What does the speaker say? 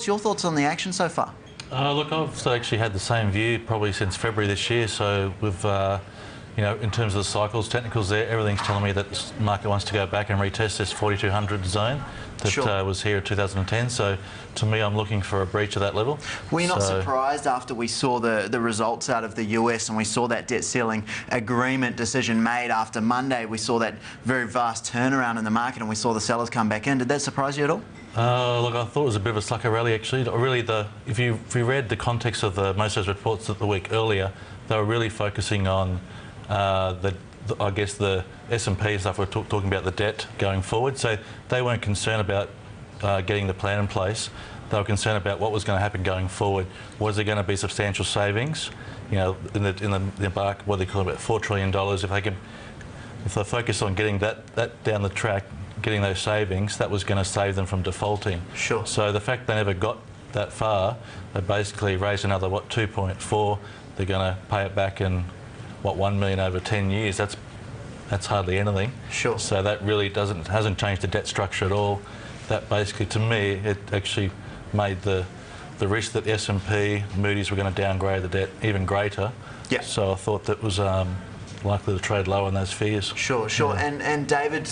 What's your thoughts on the action so far? Look, I've actually had the same view probably since February this year. So with, you know, in terms of the cycles, technicals there, everything's telling me that the market wants to go back and retest this 4,200 zone that was here in 2010. So to me, I'm looking for a breach of that level. Were you not surprised after we saw the results out of the US and we saw that debt ceiling agreement decision made after Monday? We saw that very vast turnaround in the market and we saw the sellers come back in. Did that surprise you at all? Look, I thought it was a bit of a sucker rally actually. Really, if you read the context of most of those reports the week earlier, they were really focusing on I guess the S&P stuff. We're talking about the debt going forward. So they weren't concerned about getting the plan in place. They were concerned about what was going to happen going forward. Was there going to be substantial savings? You know, in the market, what they call about $4 trillion. If they focus on getting that down the track, getting those savings, that was going to save them from defaulting. Sure. So the fact they never got that far, they basically raised another 2.4. They're going to pay it back in 1 million over 10 years. That's hardly anything. Sure. So that really hasn't changed the debt structure at all. That basically, to me, it actually made the risk that the S&P, Moody's were going to downgrade the debt even greater. Yeah. So I thought that was likely to trade low on those fears. Sure. Yeah. And David,